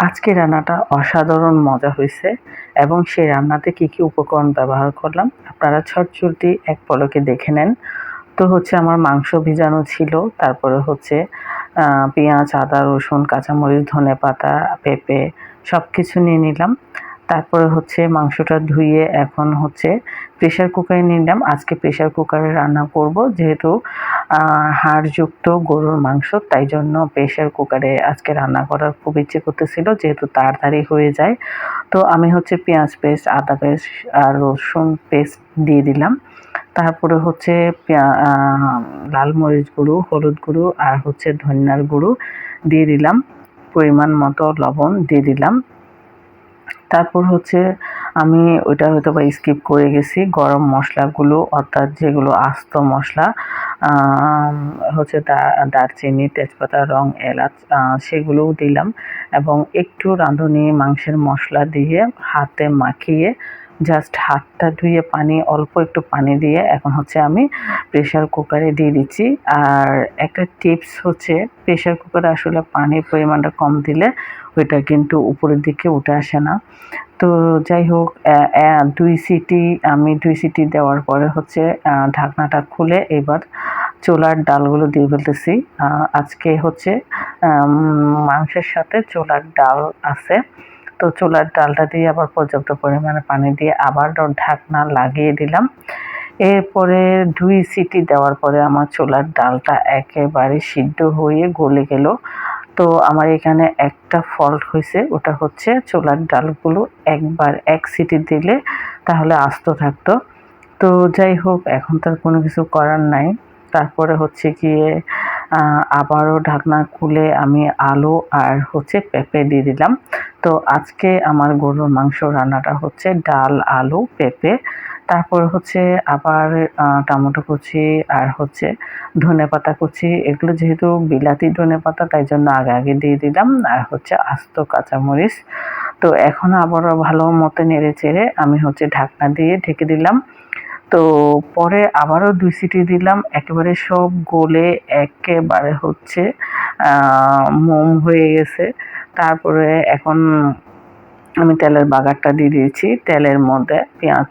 আজকে রান্নাটা অসাধারণ মজা হয়েছে এবং সেই রান্নাতে কি কি উপকরণ ব্যবহার করলাম আপনারা ছটচুটি এক পলকে দেখে নেন। তো হচ্ছে আমার মাংস ভিজানো ছিল, তারপরে হচ্ছে পেঁয়াজ, আদা, রসুন, কাঁচামরিচ, ধনেপাতা, পেঁপে সব কিছু নিয়ে নিলাম। তারপরে হচ্ছে মাংসটা ধুয়ে এখন হচ্ছে প্রেশার কুকারে নিলাম। আজকে প্রেশার কুকারে রান্না করব, যেহেতু হাড়যুক্ত গরুর মাংস, তাই জন্য প্রেশার কুকারে আজকে রান্না করার খুব ইচ্ছে করতেছিল, যেহেতু তাড়াতাড়ি হয়ে যায়। তো আমি হচ্ছে পেঁয়াজ পেস্ট, আদা পেস্ট আর রসুন পেস্ট দিয়ে দিলাম। তারপরে হচ্ছে লাল মরিচ গুঁড়ো, হলুদ গুঁড়ো আর হচ্ছে ধনিয়ার গুঁড়ো দিয়ে দিলাম। পরিমাণ মতো লবণ দিয়ে দিলাম। তারপর হচ্ছে আমি ওইটা হয়তো বা স্কিপ করে গেছি, গরম মশলাগুলো অর্থাৎ যেগুলো আস্ত মশলা হচ্ছে দারচিনি, তেজপাতা, লং, এলাচ সেগুলোও দিলাম এবং একটু রাঁধুনি মাংসের মশলা দিয়ে হাতে মাখিয়ে জাস্ট হাতটা ধুয়ে অল্প একটু পানি দিয়ে এখন হচ্ছে আমি প্রেশার কুকারে দিয়ে দিচ্ছি। আর একটা টিপস হচ্ছে, প্রেশার কুকারে আসলে পানির পরিমাণটা কম দিলে ওইটা কিন্তু উপরের দিকে উঠে আসে না। তো যাই হোক, 2 সিটি দেওয়ার পরে হচ্ছে ঢাকনাটা খুলে এবার ছোলার ডালগুলো দিয়ে ফেলতেছি। আজকে হচ্ছে মাংসের সাথে ছোলার ডাল আছে, তো ছোলার ডালটা দিয়ে আবার পর্যাপ্ত পরিমাণে পানি দিয়ে আবার ঢাকনা লাগিয়ে দিলাম। এরপরে 2 সিটি দেওয়ার পরে আমার ছোলার ডালটা একেবারে সিদ্ধ হয়ে গলে গেল। তো আমার এখানে একটা ফল্ট হয়েছে, ওটা হচ্ছে ছোলার ডালগুলো এক সিটি দিলে তাহলে আস্ত থাকতো। তো যাই হোক, এখন তার কোনো কিছু করার নাই। তারপরে হচ্ছে গিয়ে আবারও ঢাকনা খুলে আমি আলু আর হচ্ছে পেঁপে দিয়ে দিলাম। তো আজকে আমার গরুর মাংস রান্নাটা হচ্ছে ডাল, আলু, পেঁপে, তারপর হচ্ছে আবার টমেটো কুচি আর হচ্ছে ধনেপাতা কুচি, এগুলো যেহেতু বিলাতি ধনেপাতা তাই জন্য আগে আগে দিয়ে দিলাম, আর হচ্ছে আস্ত কাঁচামরিচ। তো এখন আবারও ভালো মতো নেড়ে চেড়ে আমি হচ্ছে ঢাকনা দিয়ে ঢেকে দিলাম। তো পরে আবারও 2 সিটি দিলাম, একেবারে সব গলে একেবারে হচ্ছে মোম হয়ে গেছে। তারপরে এখন আমি তেলের বাগারটা দিয়ে দিয়েছি। তেলের মধ্যে পেঁয়াজ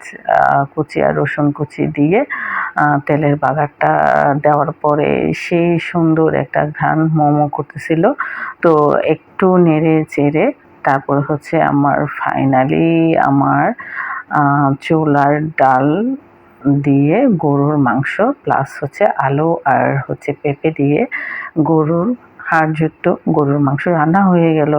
কুচি আর রসুন কুচি দিয়ে তেলের বাগারটা দেওয়ার পরে সেই সুন্দর একটা ঘ্রাণ মোমো করতেছিল। তো একটু নেড়ে চেড়ে তারপর হচ্ছে আমার ফাইনালি আমার ছোলার ডাল দিয়ে গরুর মাংস প্লাস হচ্ছে আলু আর হচ্ছে পেঁপে দিয়ে গরুর হাড়যুক্ত গরুর মাংস রান্না হয়ে গেল।